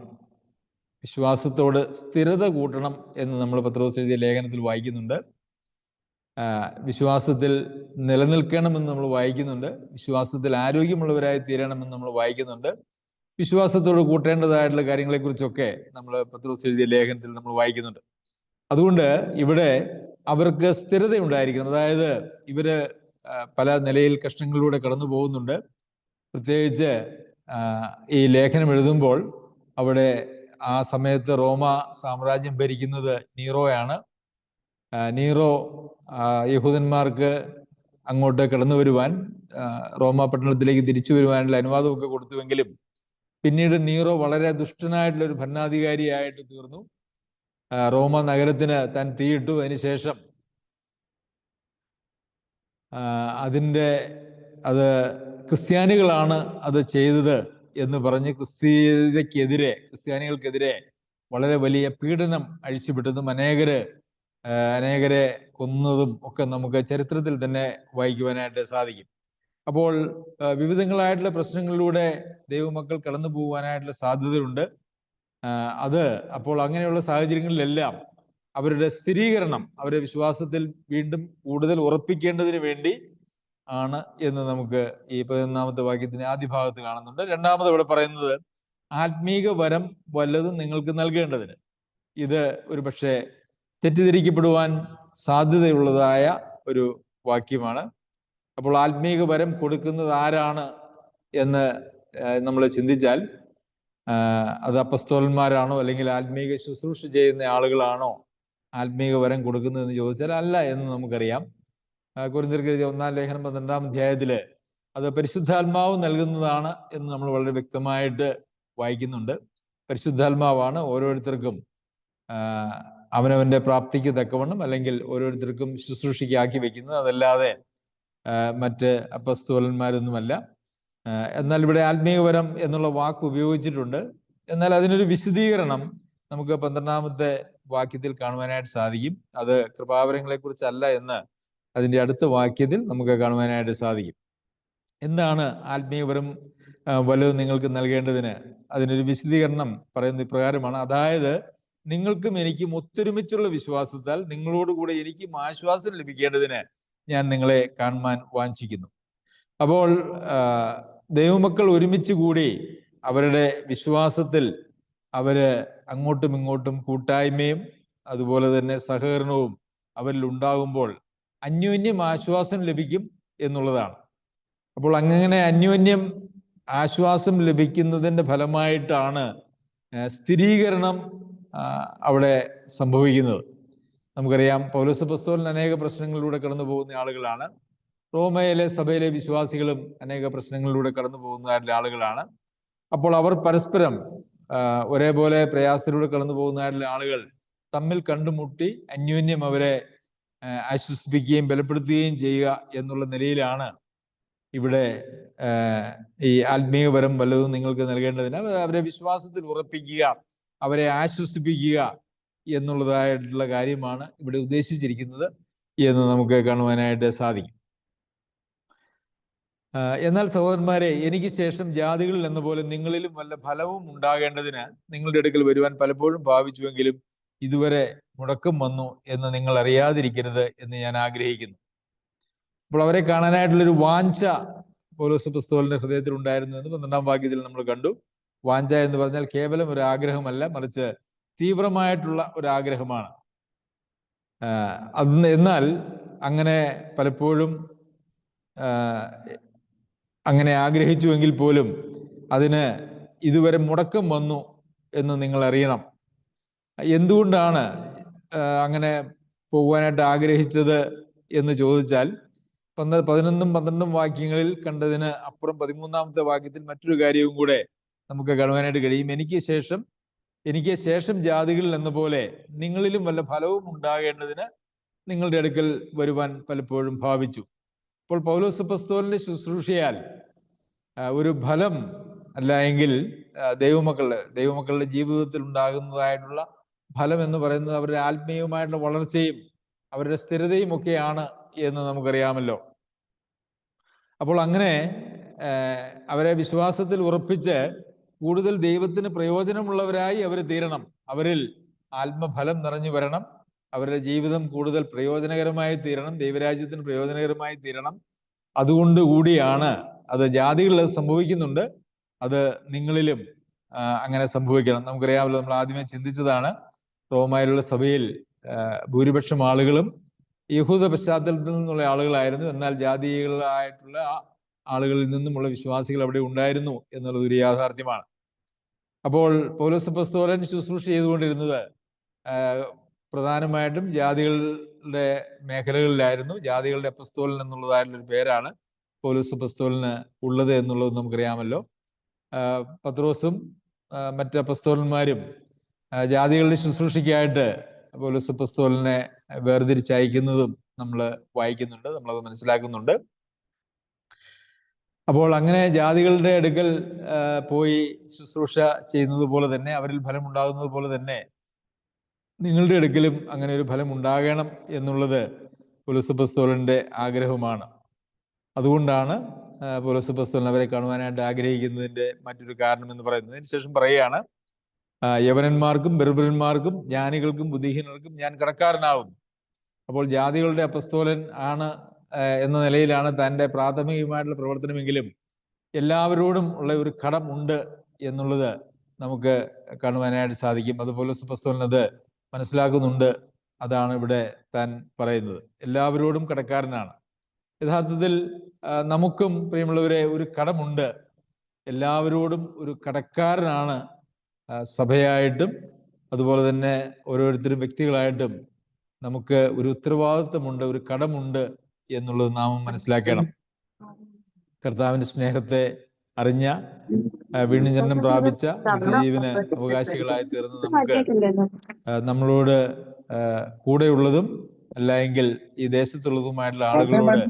വിശ്വാസത്തോട് സ്ഥിരത കൂട്ടണം എന്ന് നമ്മൾ പത്രോസ് എഴുതിയ ലേഖനത്തിൽ വായിക്കുന്നുണ്ട്. വിശ്വാസത്തിൽ നിലനിൽക്കണമെന്ന് നമ്മൾ വായിക്കുന്നുണ്ട്. വിശ്വാസത്തിൽ ആരോഗ്യമുള്ളവരായി തീരണമെന്ന് നമ്മൾ വായിക്കുന്നുണ്ട്. വിശ്വാസത്തോട് കൂട്ടേണ്ടതായിട്ടുള്ള കാര്യങ്ങളെക്കുറിച്ചൊക്കെ നമ്മൾ പത്രോസ് എഴുതിയ ലേഖനത്തിൽ നമ്മൾ വായിക്കുന്നുണ്ട്. അതുകൊണ്ട് ഇവിടെ അവർക്ക് സ്ഥിരത ഉണ്ടായിരിക്കണം. അതായത് ഇവര് പല നിലയിൽ കഷ്ടങ്ങളിലൂടെ കടന്നു പോകുന്നുണ്ട്. പ്രത്യേകിച്ച് ഈ ലേഖനം എഴുതുമ്പോൾ അവിടെ ആ സമയത്ത് റോമ സാമ്രാജ്യം ഭരിക്കുന്നത് നീറോയാണ്. നീറോ യഹൂദന്മാർക്ക് അങ്ങോട്ട് കടന്നു വരുവാൻ, റോമ പട്ടണത്തിലേക്ക് തിരിച്ചു വരുവാനുള്ള അനുവാദമൊക്കെ കൊടുത്തുവെങ്കിലും പിന്നീട് നീറോ വളരെ ദുഷ്ടനായിട്ടുള്ള ഒരു ഭരണാധികാരിയായിട്ട് തീർന്നു. റോമ നഗരത്തിന് താൻ തീയിട്ടു. അതിനുശേഷം അത് ക്രിസ്ത്യാനികളാണ് അത് ചെയ്തത് എന്ന് പറഞ്ഞ് ക്രിസ്ത്യാനികൾക്കെതിരെ വളരെ വലിയ പീഡനം അഴിച്ചുവിട്ടതും അനേകരെ കൊന്നതും ഒക്കെ നമുക്ക് ചരിത്രത്തിൽ തന്നെ വായിക്കുവാനായിട്ട് സാധിക്കും. അപ്പോൾ വിവിധങ്ങളായിട്ടുള്ള പ്രശ്നങ്ങളിലൂടെ ദൈവമക്കൾ കടന്നു പോകുവാനായിട്ടുള്ള സാധ്യതയുണ്ട്. അപ്പോൾ അങ്ങനെയുള്ള സാഹചര്യങ്ങളിലെല്ലാം അവരുടെ സ്ഥിരീകരണം, അവരുടെ വിശ്വാസത്തിൽ വീണ്ടും കൂടുതൽ ഉറപ്പിക്കേണ്ടതിന് വേണ്ടി ആണ് എന്ന് നമുക്ക് ഈ 11-ാമത്തെ വാക്യത്തിന്റെ ആദ്യ ഭാഗത്ത് കാണുന്നുണ്ട്. രണ്ടാമത് ഇവിടെ പറയുന്നത് ആത്മീക വരം വല്ലതും നിങ്ങൾക്ക് നൽകേണ്ടതിന്. ഇത് ഒരു പക്ഷേ തെറ്റിദ്ധരിക്കപ്പെടുവാൻ സാധ്യതയുള്ളതായ ഒരു വാക്യമാണ്. അപ്പോൾ ആത്മീക വരം കൊടുക്കുന്നത് ആരാണ് എന്ന് നമ്മൾ ചിന്തിച്ചാൽ അത് അപ്പസ്തോലന്മാരാണോ അല്ലെങ്കിൽ ആത്മീക ശുശ്രൂഷ ചെയ്യുന്ന ആളുകളാണോ ആത്മീക വരം കൊടുക്കുന്നതെന്ന് ചോദിച്ചാൽ അല്ല എന്ന് നമുക്കറിയാം. കൊരിന്ത്യർക്ക് എഴുതിയ 1-ാം ലേഖനം 12-ാം അധ്യായത്തില് അത് പരിശുദ്ധാത്മാവ് നൽകുന്നതാണ് എന്ന് നമ്മൾ വളരെ വ്യക്തമായിട്ട് വായിക്കുന്നുണ്ട്. പരിശുദ്ധാത്മാവാണ് ഓരോരുത്തർക്കും അവനവന്റെ പ്രാപ്തിക്ക് തക്കവണ്ണം അല്ലെങ്കിൽ ഓരോരുത്തർക്കും ശുശ്രൂഷയ്ക്കാക്കി വെക്കുന്നത്, അതല്ലാതെ മറ്റ് അപ്പസ്തോലന്മാരൊന്നുമല്ല. എന്നാൽ ഇവിടെ ആത്മീയവരം എന്നുള്ള വാക്ക് ഉപയോഗിച്ചിട്ടുണ്ട്. എന്നാൽ അതിനൊരു വിശദീകരണം നമുക്ക് 12-ാമത്തെ വാക്യത്തിൽ കാണുവാനായിട്ട് സാധിക്കും. അത് കൃപാവരങ്ങളെ കുറിച്ചല്ല എന്ന് അതിൻ്റെ അടുത്ത വാക്യത്തിൽ നമുക്ക് കാണുവാനായിട്ട് സാധിക്കും. എന്താണ് ആത്മീയവരം വല്ലതും നിങ്ങൾക്ക് നൽകേണ്ടതിന്? അതിനൊരു വിശദീകരണം പറയുന്നത് ഇപ്രകാരമാണ്: അതായത് നിങ്ങൾക്കും എനിക്കും ഒത്തൊരുമിച്ചുള്ള വിശ്വാസത്താൽ നിങ്ങളോടുകൂടെ എനിക്കും ആശ്വാസം ലഭിക്കേണ്ടതിന് ഞാൻ നിങ്ങളെ കാണുവാൻ വാഞ്ചിക്കുന്നു. അപ്പോൾ ദൈവമക്കൾ ഒരുമിച്ച് കൂടി അവരുടെ വിശ്വാസത്തിൽ അവര് അങ്ങോട്ടും ഇങ്ങോട്ടും കൂട്ടായ്മയും അതുപോലെ തന്നെ സഹകരണവും അവരിൽ ഉണ്ടാകുമ്പോൾ അന്യോന്യം ആശ്വാസം ലഭിക്കും എന്നുള്ളതാണ്. അപ്പോൾ അങ്ങനെ അന്യോന്യം ആശ്വാസം ലഭിക്കുന്നതിൻ്റെ ഫലമായിട്ടാണ് സ്ഥിരീകരണം അവിടെ സംഭവിക്കുന്നത്. നമുക്കറിയാം, പൗലോസ് അപ്പോസ്തലൻ അനേക പ്രശ്നങ്ങളിലൂടെ കടന്നു പോകുന്ന ആളുകളാണ്. റോമയിലെ സഭയിലെ വിശ്വാസികളും അനേക പ്രശ്നങ്ങളിലൂടെ കടന്നു പോകുന്നതായിട്ടുള്ള ആളുകളാണ്. അപ്പോൾ അവർ പരസ്പരം ഒരേപോലെ പ്രയാസത്തിലൂടെ കടന്നു പോകുന്നതായിട്ടുള്ള ആളുകൾ തമ്മിൽ കണ്ടുമുട്ടി അന്യോന്യം അവരെ ആശ്വസിപ്പിക്കുകയും ബലപ്പെടുത്തുകയും ചെയ്യുക എന്നുള്ള നിലയിലാണ് ഇവിടെ ഈ ആത്മീയപരം വല്ലതും നിങ്ങൾക്ക് നൽകേണ്ടതിന് അവരെ വിശ്വാസത്തിൽ ഉറപ്പിക്കുക, അവരെ ആശ്വസിപ്പിക്കുക എന്നുള്ളതായിട്ടുള്ള കാര്യമാണ് ഇവിടെ ഉദ്ദേശിച്ചിരിക്കുന്നത് എന്ന് നമുക്ക് കാണുവാനായിട്ട് സാധിക്കും. എന്നാൽ സഹോദരന്മാരെ, എനിക്ക് ശേഷം ജാതികളിൽ എന്ന പോലെ നിങ്ങളിലും വല്ല ഫലവും ഉണ്ടാകേണ്ടതിന് നിങ്ങളുടെ അടുക്കൽ വരുവാൻ പലപ്പോഴും ഭാവിച്ചുവെങ്കിലും ഇതുവരെ മുടക്കം വന്നു എന്ന് നിങ്ങൾ അറിയാതിരിക്കരുത് എന്ന് ഞാൻ ആഗ്രഹിക്കുന്നു. അപ്പോൾ അവരെ കാണാനായിട്ടുള്ളൊരു വാഞ്ച പൗലോസ് അപ്പോസ്തലന്റെ ഹൃദയത്തിൽ ഉണ്ടായിരുന്നു എന്ന് 12-ാം വാക്യത്തിൽ നമ്മൾ കണ്ടു. വാഞ്ച എന്ന് പറഞ്ഞാൽ കേവലം ഒരു ആഗ്രഹമല്ല, മറിച്ച് തീവ്രമായിട്ടുള്ള ഒരു ആഗ്രഹമാണ്. എന്നാൽ അങ്ങനെ പലപ്പോഴും അങ്ങനെ ആഗ്രഹിച്ചുവെങ്കിൽ പോലും അതിന് ഇതുവരെ മുടക്കം വന്നു എന്ന് നിങ്ങൾ അറിയണം. എന്തുകൊണ്ടാണ് അങ്ങനെ പോകുവാനായിട്ട് ആഗ്രഹിച്ചത് എന്ന് ചോദിച്ചാൽ 11-ഉം 12-ഉം വാക്യങ്ങളിൽ കണ്ടതിന് അപ്പുറം 13-ാമത്തെ വാക്യത്തിൽ മറ്റൊരു കാര്യവും കൂടെ നമുക്ക് കാണുവാനായിട്ട് കഴിയും. എനിക്ക് ശേഷം ജാതികളിൽ എന്ന പോലെ നിങ്ങളിലും വല്ല ഫലവും ഉണ്ടാകേണ്ടതിന് നിങ്ങളുടെ അടുക്കൽ വരുവാൻ പലപ്പോഴും ഭാവിച്ചു. അപ്പോൾ പൗലോസ് അപ്പോസ്തലന്റെ ശുശ്രൂഷയാൽ ഒരു ഫലം അല്ല എങ്കിൽ ദൈവമക്കളുടെ ജീവിതത്തിൽ ഉണ്ടാകുന്നതായിട്ടുള്ള ഫലം എന്ന് പറയുന്നത് അവരുടെ ആത്മീയമായിട്ടുള്ള വളർച്ചയും അവരുടെ സ്ഥിരതയും ഒക്കെയാണ് എന്ന് നമുക്കറിയാമല്ലോ. അപ്പോൾ അങ്ങനെ അവരെ വിശ്വാസത്തിൽ ഉറപ്പിച്ച് കൂടുതൽ ദൈവത്തിന് പ്രയോജനമുള്ളവരായി അവർ തീരണം. അവരിൽ ആത്മഫലം നിറഞ്ഞു വരണം. അവരുടെ ജീവിതം കൂടുതൽ പ്രയോജനകരമായി തീരണം, ദൈവരാജ്യത്തിന് പ്രയോജനകരമായി തീരണം. അതുകൊണ്ട് കൂടിയാണ് അത് ജാതികളിൽ സംഭവിക്കുന്നുണ്ട്, അത് നിങ്ങളിലും അങ്ങനെ സംഭവിക്കണം. നമുക്കറിയാമല്ലോ, നമ്മൾ ആദ്യമേ ചിന്തിച്ചതാണ്, റോമായിലുള്ള സഭയിൽ ഭൂരിപക്ഷം ആളുകളും യഹൂദ പശ്ചാത്തലത്തിൽ നിന്നുള്ള ആളുകളായിരുന്നു. എന്നാൽ ജാതികളായിട്ടുള്ള ആളുകളിൽ നിന്നുമുള്ള വിശ്വാസികൾ അവിടെ ഉണ്ടായിരുന്നു എന്നുള്ളത് ഒരു യാഥാർത്ഥ്യമാണ്. അപ്പോൾ പൗലോസ് അപ്പോസ്തലൻ ശുശ്രൂഷ ചെയ്തുകൊണ്ടിരുന്നത് പ്രധാനമായിട്ടും ജാതികളുടെ മേഖലകളിലായിരുന്നു. ജാതികളുടെ അപ്പോസ്തലൻ എന്നുള്ളതായിട്ടുള്ളൊരു പേരാണ് പൗലോസ് അപ്പോസ്തലന് ഉള്ളത് എന്നുള്ളത് നമുക്കറിയാമല്ലോ. പത്രോസും മറ്റ് അപ്പോസ്തലന്മാരും ജാതികളുടെ ശുശ്രൂഷയ്ക്കായിട്ട് പൗലോസ് അപ്പോസ്തലനെ വേർതിരിച്ചയക്കുന്നതും നമ്മൾ വായിക്കുന്നുണ്ട്, നമ്മളത് മനസ്സിലാക്കുന്നുണ്ട്. അപ്പോൾ അങ്ങനെ ജാതികളുടെ അടുക്കൽ പോയി ശുശ്രൂഷ ചെയ്യുന്നത് പോലെ തന്നെ, അവരിൽ ഫലം ഉണ്ടാകുന്നത് പോലെ തന്നെ നിങ്ങളുടെ അടുക്കലും അങ്ങനെ ഒരു ഫലം ഉണ്ടാകണം എന്നുള്ളത് പൗലോസ് അപ്പോസ്തലന്റെ ആഗ്രഹമാണ്. അതുകൊണ്ടാണ് പൗലോസ് അപ്പോസ്തലൻ അവരെ കാണുവാനായിട്ട് ആഗ്രഹിക്കുന്നതിന്റെ മറ്റൊരു കാരണം എന്ന് പറയുന്നത്. അതിനുശേഷം പറയുകയാണ്, യവനന്മാർക്കും ബെർബരന്മാർക്കും ജ്ഞാനികൾക്കും ബുദ്ധിഹീനർക്കും ഞാൻ കടക്കാരനാവുന്നു. അപ്പോൾ ജാതികളുടെ അപ്പോസ്തലൻ ആണ് എന്ന നിലയിലാണ് തൻ്റെ പ്രാഥമികമായിട്ടുള്ള പ്രവർത്തനമെങ്കിലും എല്ലാവരോടും ഉള്ള ഒരു കടം ഉണ്ട് എന്നുള്ളത് നമുക്ക് കാണുവാനായിട്ട് സാധിക്കും. അത് പൗലോസ് അപ്പോസ്തലൻ അത് മനസ്സിലാക്കുന്നുണ്ട്. അതാണ് ഇവിടെ താൻ പറയുന്നത്. എല്ലാവരോടും കടക്കാരനാണ്. യഥാർത്ഥത്തിൽ നമുക്കും പ്രിയമുള്ളവരെ ഒരു കടമുണ്ട്. എല്ലാവരോടും ഒരു കടക്കാരനാണ് സഭയായിട്ടും അതുപോലെ തന്നെ ഓരോരുത്തരും വ്യക്തികളായിട്ടും നമുക്ക് ഒരു ഉത്തരവാദിത്വമുണ്ട്, ഒരു കടമുണ്ട് എന്നുള്ളത് നാം മനസ്സിലാക്കണം. കർത്താവിന്റെ സ്നേഹത്തെ അറിഞ്ഞ, വീണ്ടും ജനനം പ്രാപിച്ച, നിത്യജീവന് അവകാശികളായി തീർന്ന് നമുക്ക് നമ്മളോട് കൂടെയുള്ളതും അല്ല എങ്കിൽ ഈ ദേശത്തുള്ളതുമായിട്ടുള്ള ആളുകളോട്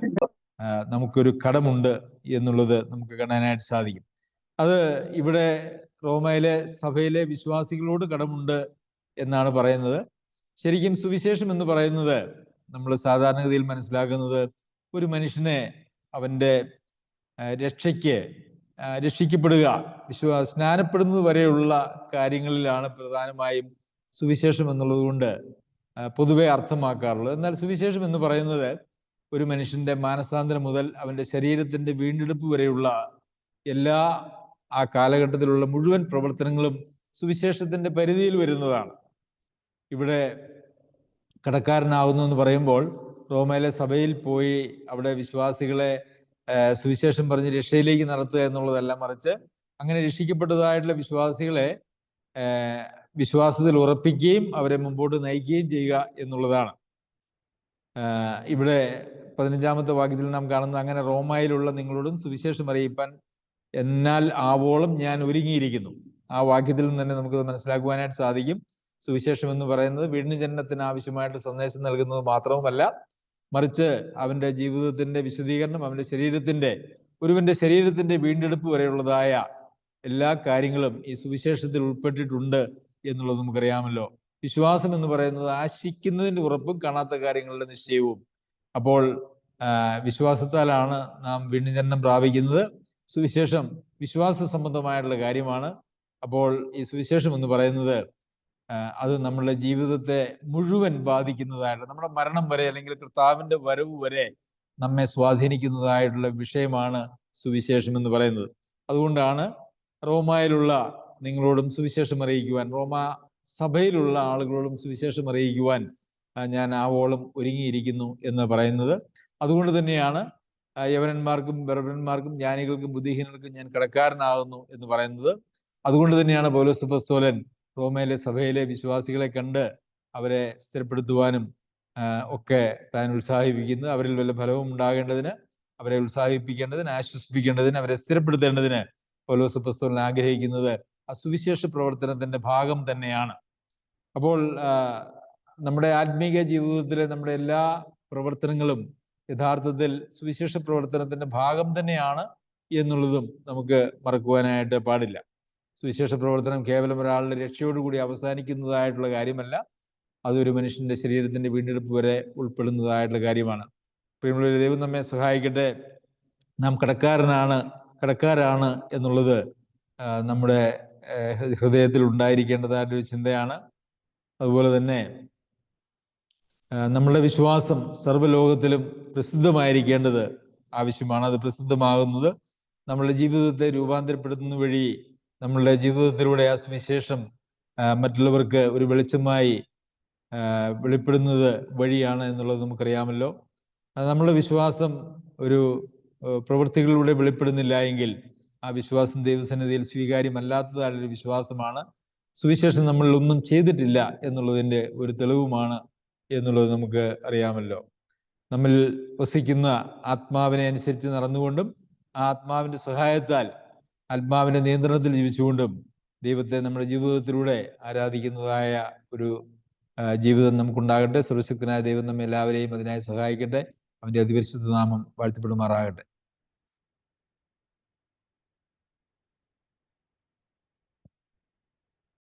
നമുക്കൊരു കടമുണ്ട് എന്നുള്ളത് നമുക്ക് കാണാനായിട്ട് സാധിക്കും. അത് ഇവിടെ റോമയിലെ സഭയിലെ വിശ്വാസികളോട് കടമുണ്ട് എന്നാണ് പറയുന്നത്. ശരിക്കും സുവിശേഷം എന്ന് പറയുന്നത് നമ്മൾ സാധാരണഗതിയിൽ മനസ്സിലാക്കുന്നത് ഒരു മനുഷ്യനെ അവൻ്റെ രക്ഷിക്കപ്പെടുക, സ്നാനപ്പെടുന്നത് വരെയുള്ള കാര്യങ്ങളിലാണ് പ്രധാനമായും സുവിശേഷം എന്നുള്ളത് കൊണ്ട് പൊതുവെ അർത്ഥമാക്കാറുള്ളത്. എന്നാൽ സുവിശേഷം എന്ന് പറയുന്നത് ഒരു മനുഷ്യന്റെ മാനസാന്തരം മുതൽ അവൻ്റെ ശരീരത്തിന്റെ വീണ്ടെടുപ്പ് വരെയുള്ള എല്ലാ ആ കാലഘട്ടത്തിലുള്ള മുഴുവൻ പ്രവർത്തനങ്ങളും സുവിശേഷത്തിന്റെ പരിധിയിൽ വരുന്നതാണ്. ഇവിടെ കടക്കാരനാവുന്നു എന്ന് പറയുമ്പോൾ റോമയിലെ സഭയിൽ പോയി അവിടെ വിശ്വാസികളെ സുവിശേഷം പറഞ്ഞ് രക്ഷയിലേക്ക് നടത്തുക എന്നുള്ളതല്ല, മറിച്ച് അങ്ങനെ രക്ഷിക്കപ്പെട്ടതായിട്ടുള്ള വിശ്വാസികളെ വിശ്വാസത്തിൽ ഉറപ്പിക്കുകയും അവരെ മുമ്പോട്ട് നയിക്കുകയും ചെയ്യുക എന്നുള്ളതാണ്. ഇവിടെ 15-ാമത്തെ വാക്യത്തിൽ നാം കാണുന്നത്, അങ്ങനെ റോമായിലുള്ള നിങ്ങളോടും സുവിശേഷം അറിയിപ്പാൻ എന്നാൽ ആവോളം ഞാൻ ഒരുങ്ങിയിരിക്കുന്നു. ആ വാക്യത്തിൽ നിന്ന് തന്നെ നമുക്ക് മനസ്സിലാക്കുവാനായിട്ട് സാധിക്കും. സുവിശേഷം എന്ന് പറയുന്നത് വീണ്ടും ജനനത്തിന് ആവശ്യമായിട്ട് സന്ദേശം നൽകുന്നത് മാത്രവുമല്ല, മറിച്ച് അവന്റെ ജീവിതത്തിന്റെ വിശദീകരണം, അവന്റെ ഒരുവന്റെ ശരീരത്തിന്റെ വീണ്ടെടുപ്പ് വരെയുള്ളതായ എല്ലാ കാര്യങ്ങളും ഈ സുവിശേഷത്തിൽ ഉൾപ്പെട്ടിട്ടുണ്ട് എന്നുള്ളത് നമുക്കറിയാമല്ലോ. വിശ്വാസം എന്ന് പറയുന്നത് ആശിക്കുന്നതിന്റെ ഉറപ്പും കാണാത്ത കാര്യങ്ങളുടെ നിശ്ചയവും. അപ്പോൾ വിശ്വാസത്താലാണ് നാം വീണ്ടും ജനനം പ്രാപിക്കുന്നത്. സുവിശേഷം വിശ്വാസ സംബന്ധമായിട്ടുള്ള കാര്യമാണ്. അപ്പോൾ ഈ സുവിശേഷം എന്ന് പറയുന്നത് അത് നമ്മളുടെ ജീവിതത്തെ മുഴുവൻ ബാധിക്കുന്നതായിട്ട്, നമ്മുടെ മരണം വരെ അല്ലെങ്കിൽ കർത്താവിന്റെ വരവ് വരെ നമ്മെ സ്വാധീനിക്കുന്നതായിട്ടുള്ള വിഷയമാണ് സുവിശേഷം എന്ന് പറയുന്നത്. അതുകൊണ്ടാണ് റോമായിലുള്ള നിങ്ങളോടും സുവിശേഷം അറിയിക്കുവാൻ, റോമാ സഭയിലുള്ള ആളുകളോടും സുവിശേഷം അറിയിക്കുവാൻ ഞാൻ ആവോളം ഒരുങ്ങിയിരിക്കുന്നു എന്ന് പറയുന്നത്. അതുകൊണ്ട് തന്നെയാണ് യവനന്മാർക്കും ബെർബരന്മാർക്കും ജ്ഞാനികൾക്കും ബുദ്ധിഹീനർക്കും ഞാൻ കടക്കാരനാകുന്നു എന്ന് പറയുന്നത്. അതുകൊണ്ട് തന്നെയാണ് പൗലോസ് അപ്പോസ്തലൻ റോമയിലെ സഭയിലെ വിശ്വാസികളെ കണ്ട് അവരെ സ്ഥിരപ്പെടുത്തുവാനും ഒക്കെ താൻ ഉത്സാഹിപ്പിക്കുന്നത്. അവരിൽ വല്ല ഫലവും ഉണ്ടാകേണ്ടതിന്, അവരെ ഉത്സാഹിപ്പിക്കേണ്ടതിന്, ആശ്വസിപ്പിക്കേണ്ടതിന്, അവരെ സ്ഥിരപ്പെടുത്തേണ്ടതിന് പൗലോസ് അപ്പോസ്തലൻ ആഗ്രഹിക്കുന്നത് ആ സുവിശേഷ പ്രവർത്തനത്തിന്റെ ഭാഗം തന്നെയാണ്. അപ്പോൾ നമ്മുടെ ആത്മീക ജീവിതത്തിലെ നമ്മുടെ എല്ലാ പ്രവർത്തനങ്ങളും യഥാർത്ഥത്തിൽ സുവിശേഷ പ്രവർത്തനത്തിന്റെ ഭാഗം തന്നെയാണ് എന്നുള്ളതും നമുക്ക് മറക്കുവാനായിട്ട് പാടില്ല. സുവിശേഷ പ്രവർത്തനം കേവലം ഒരാളുടെ രക്ഷയോടുകൂടി അവസാനിക്കുന്നതായിട്ടുള്ള കാര്യമല്ല, അതൊരു മനുഷ്യന്റെ ശരീരത്തിന്റെ വീണ്ടെടുപ്പ് വരെ ഉൾപ്പെടുന്നതായിട്ടുള്ള കാര്യമാണ്. പ്രിയമുള്ള ദൈവം നമ്മെ സഹായിക്കട്ടെ. നാം കടക്കാരാണ് എന്നുള്ളത് നമ്മുടെ ഹൃദയത്തിൽ ഉണ്ടായിരിക്കേണ്ടതായിട്ടൊരു ചിന്തയാണ്. അതുപോലെ തന്നെ നമ്മളുടെ വിശ്വാസം സർവ്വലോകത്തിലും പ്രസിദ്ധമായിരിക്കേണ്ടത് ആവശ്യമാണ്. അത് പ്രസിദ്ധമാകുന്നത് നമ്മളുടെ ജീവിതത്തെ രൂപാന്തരപ്പെടുത്തുന്ന വഴി നമ്മളുടെ ജീവിതത്തിലൂടെ ആ സുവിശേഷം മറ്റുള്ളവർക്ക് ഒരു വെളിച്ചമായി വെളിപ്പെടുന്നത് വഴിയാണ് എന്നുള്ളത് നമുക്കറിയാമല്ലോ. നമ്മളുടെ വിശ്വാസം ഒരു പ്രവൃത്തികളിലൂടെ വെളിപ്പെടുന്നില്ല എങ്കിൽ ആ വിശ്വാസം ദൈവസന്നിധിയിൽ സ്വീകാര്യമല്ലാത്തതായൊരു വിശ്വാസമാണ്. സുവിശേഷം നമ്മളിൽ ഒന്നും ചെയ്തിട്ടില്ല എന്നുള്ളതിൻ്റെ ഒരു തെളിവുമാണ് എന്നുള്ളത് നമുക്ക് അറിയാമല്ലോ. നമ്മൾ വസിക്കുന്ന ആത്മാവിനെ അനുസരിച്ച് നടന്നുകൊണ്ടും ആ ആത്മാവിൻ്റെ സഹായത്താൽ ആത്മാവിൻ്റെ നിയന്ത്രണത്തിൽ ജീവിച്ചുകൊണ്ടും ദൈവത്തെ നമ്മുടെ ജീവിതത്തിലൂടെ ആരാധിക്കുന്നതായ ഒരു ജീവിതം നമുക്കുണ്ടാകട്ടെ. സർവശക്തനായ ദൈവം നമ്മെ എല്ലാവരെയും അതിനായി സഹായിക്കട്ടെ. അവൻ്റെ അതിപരിശുദ്ധ നാമം വാഴ്ത്തപ്പെടുമാറാകട്ടെ.